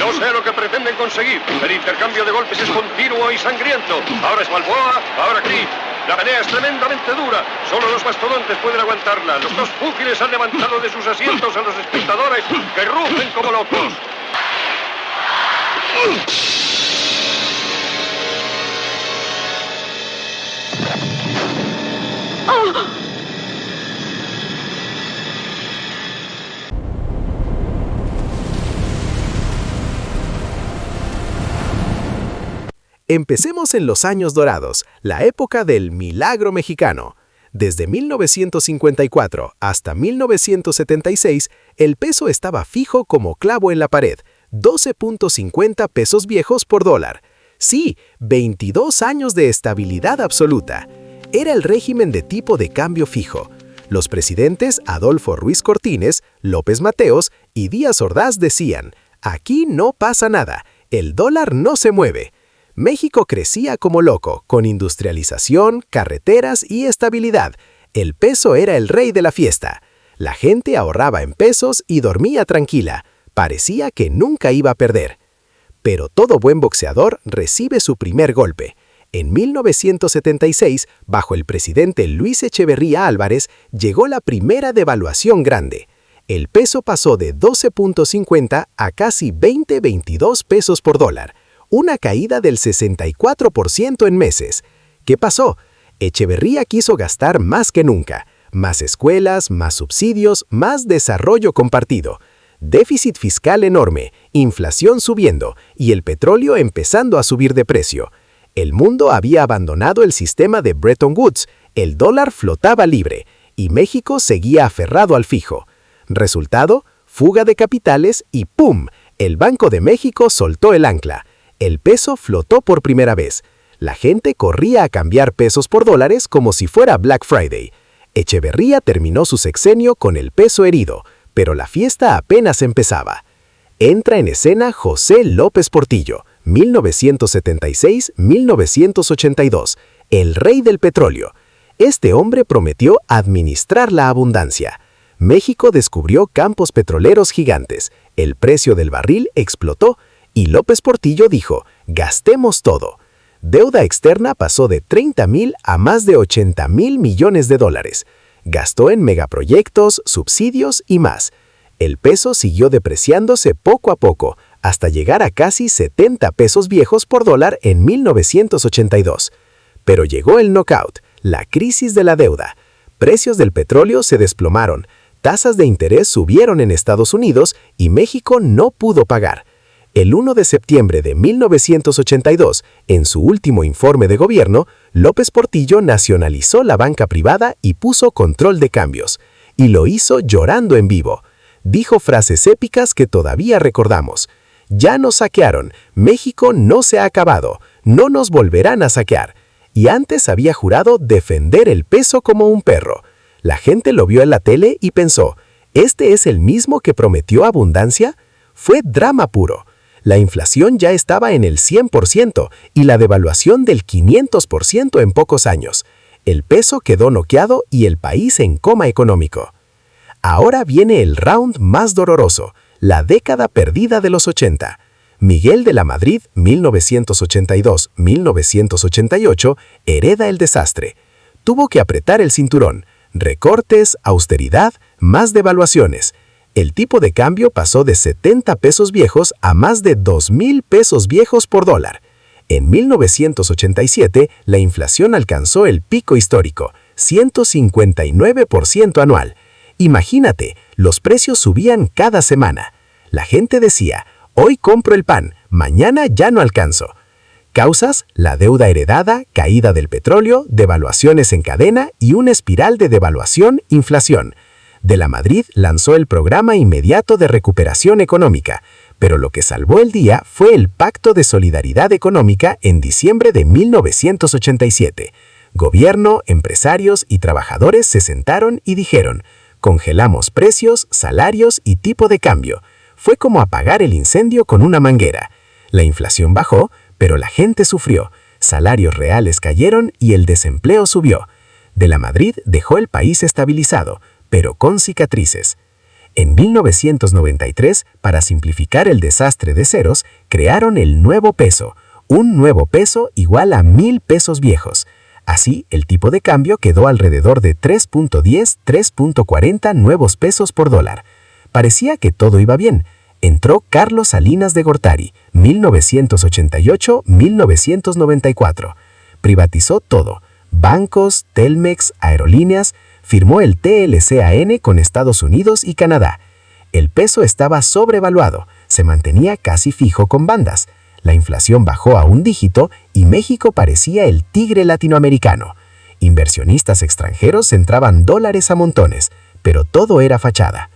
No sé lo que pretenden conseguir. El intercambio de golpes es continuo y sangriento. Ahora es Balboa, ahora Creed. La pelea es tremendamente dura. Solo los mastodontes pueden aguantarla. Los dos púgiles han levantado de sus asientos a los espectadores que rugen como locos. Empecemos en los años dorados, la época del milagro mexicano. Desde 1954 hasta 1976, el peso estaba fijo como clavo en la pared, 12.50 pesos viejos por dólar. Sí, 22 años de estabilidad absoluta. Era el régimen de tipo de cambio fijo. Los presidentes Adolfo Ruiz Cortines, López Mateos y Díaz Ordaz decían, aquí no pasa nada, el dólar no se mueve. México crecía como loco, con industrialización, carreteras y estabilidad. El peso era el rey de la fiesta. La gente ahorraba en pesos y dormía tranquila. Parecía que nunca iba a perder. Pero todo buen boxeador recibe su primer golpe. En 1976, bajo el presidente Luis Echeverría Álvarez, llegó la primera devaluación grande. El peso pasó de 12.50 a casi 22 pesos por dólar. Una caída del 64% en meses. ¿Qué pasó? Echeverría quiso gastar más que nunca. Más escuelas, más subsidios, más desarrollo compartido. Déficit fiscal enorme, inflación subiendo y el petróleo empezando a subir de precio. El mundo había abandonado el sistema de Bretton Woods, el dólar flotaba libre y México seguía aferrado al fijo. Resultado, fuga de capitales y ¡pum! El Banco de México soltó el ancla. El peso flotó por primera vez. La gente corría a cambiar pesos por dólares como si fuera Black Friday. Echeverría terminó su sexenio con el peso herido, pero la fiesta apenas empezaba. Entra en escena José López Portillo, 1976-1982, el rey del petróleo. Este hombre prometió administrar la abundancia. México descubrió campos petroleros gigantes, el precio del barril explotó, y López Portillo dijo, gastemos todo. Deuda externa pasó de 30,000 a más de 80,000 millones de dólares. Gastó en megaproyectos, subsidios y más. El peso siguió depreciándose poco a poco, hasta llegar a casi 70 pesos viejos por dólar en 1982. Pero llegó el knockout, la crisis de la deuda. Precios del petróleo se desplomaron, tasas de interés subieron en Estados Unidos y México no pudo pagar. El 1 de septiembre de 1982, en su último informe de gobierno, López Portillo nacionalizó la banca privada y puso control de cambios. Y lo hizo llorando en vivo. Dijo frases épicas que todavía recordamos. Ya nos saquearon, México no se ha acabado, no nos volverán a saquear. Y antes había jurado defender el peso como un perro. La gente lo vio en la tele y pensó, ¿este es el mismo que prometió abundancia? Fue drama puro. La inflación ya estaba en el 100% y la devaluación del 500% en pocos años. El peso quedó noqueado y el país en coma económico. Ahora viene el round más doloroso, la década perdida de los 80. Miguel de la Madrid, 1982-1988, hereda el desastre. Tuvo que apretar el cinturón, recortes, austeridad, más devaluaciones. El tipo de cambio pasó de 70 pesos viejos a más de 2,000 pesos viejos por dólar. En 1987, la inflación alcanzó el pico histórico, 159% anual. Imagínate, los precios subían cada semana. La gente decía, hoy compro el pan, mañana ya no alcanzo. Causas, la deuda heredada, caída del petróleo, devaluaciones en cadena y una espiral de devaluación-inflación. De la Madrid lanzó el programa inmediato de recuperación económica, pero lo que salvó el día fue el Pacto de Solidaridad Económica en diciembre de 1987. Gobierno, empresarios y trabajadores se sentaron y dijeron, congelamos precios, salarios y tipo de cambio. Fue como apagar el incendio con una manguera. La inflación bajó, pero la gente sufrió. Salarios reales cayeron y el desempleo subió. De la Madrid dejó el país estabilizado, pero con cicatrices. En 1993, para simplificar el desastre de ceros, crearon el nuevo peso. Un nuevo peso igual a 1,000 pesos viejos. Así, el tipo de cambio quedó alrededor de 3.10, 3.40 nuevos pesos por dólar. Parecía que todo iba bien. Entró Carlos Salinas de Gortari, 1988-1994. Privatizó todo. Bancos, Telmex, aerolíneas. Firmó el TLCAN con Estados Unidos y Canadá. El peso estaba sobrevaluado, se mantenía casi fijo con bandas. La inflación bajó a un dígito y México parecía el tigre latinoamericano. Inversionistas extranjeros entraban dólares a montones, pero todo era fachada.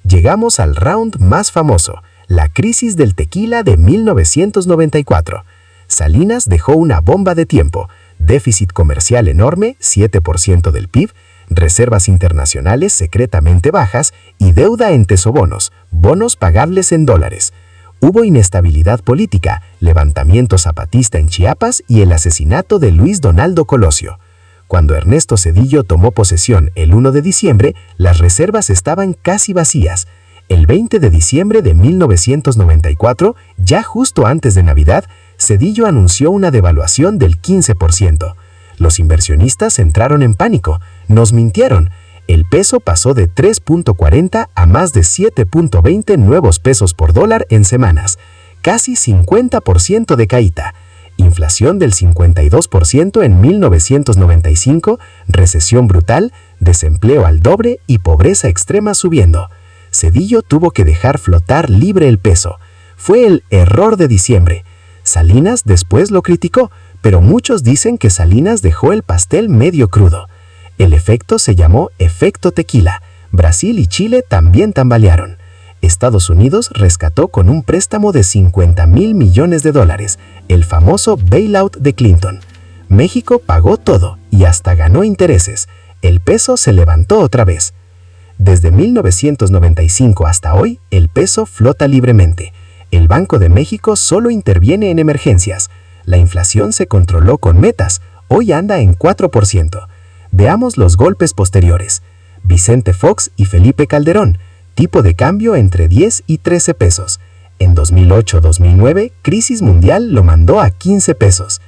Llegamos al round más famoso, la crisis del tequila de 1994. Salinas dejó una bomba de tiempo, déficit comercial enorme, 7% del PIB, reservas internacionales secretamente bajas y deuda en tesobonos, bonos pagables en dólares. Hubo inestabilidad política, levantamiento zapatista en Chiapas y el asesinato de Luis Donaldo Colosio. Cuando Ernesto Zedillo tomó posesión el 1 de diciembre, las reservas estaban casi vacías. El 20 de diciembre de 1994, ya justo antes de Navidad, Zedillo anunció una devaluación del 15%. Los inversionistas entraron en pánico. Nos mintieron. El peso pasó de 3.40 a más de 7.20 nuevos pesos por dólar en semanas. Casi 50% de caída. Inflación del 52% en 1995, recesión brutal, desempleo al doble y pobreza extrema subiendo. Zedillo tuvo que dejar flotar libre el peso. Fue el error de diciembre. Salinas después lo criticó, pero muchos dicen que Salinas dejó el pastel medio crudo. El efecto se llamó efecto tequila. Brasil y Chile también tambalearon. Estados Unidos rescató con un préstamo de 50,000 millones de dólares, el famoso bailout de Clinton. México pagó todo y hasta ganó intereses. El peso se levantó otra vez. Desde 1995 hasta hoy, el peso flota libremente. El Banco de México solo interviene en emergencias. La inflación se controló con metas, hoy anda en 4%. Veamos los golpes posteriores. Vicente Fox y Felipe Calderón, tipo de cambio entre 10 y 13 pesos. En 2008-2009, crisis mundial lo mandó a 15 pesos.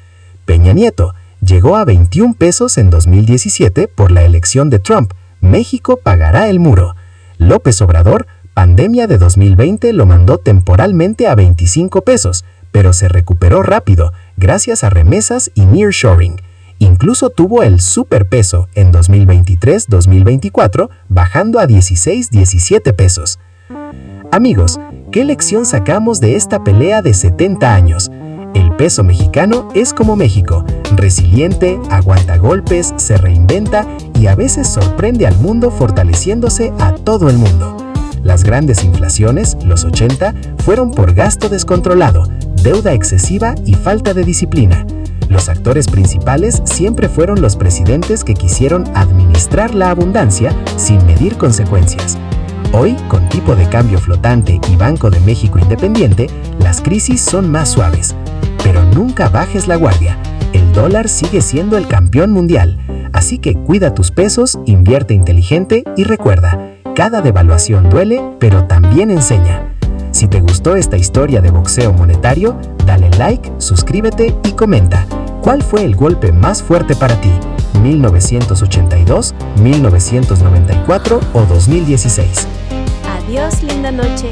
Peña Nieto llegó a 21 pesos en 2017 por la elección de Trump. México pagará el muro. López Obrador, pandemia de 2020 lo mandó temporalmente a 25 pesos, pero se recuperó rápido gracias a remesas y nearshoring. Incluso tuvo el superpeso en 2023-2024, bajando a 16-17 pesos. Amigos, ¿qué lección sacamos de esta pelea de 70 años? El peso mexicano es como México, resiliente, aguanta golpes, se reinventa y a veces sorprende al mundo fortaleciéndose a todo el mundo. Las grandes inflaciones, los 80, fueron por gasto descontrolado, deuda excesiva y falta de disciplina. Los actores principales siempre fueron los presidentes que quisieron administrar la abundancia sin medir consecuencias. Hoy, con tipo de cambio flotante y Banco de México independiente, las crisis son más suaves. Pero nunca bajes la guardia. El dólar sigue siendo el campeón mundial. Así que cuida tus pesos, invierte inteligente y recuerda, cada devaluación duele, pero también enseña. Si te gustó esta historia de boxeo monetario, dale like, suscríbete y comenta. ¿Cuál fue el golpe más fuerte para ti? ¿1982, 1994 o 2016? Adiós, linda noche.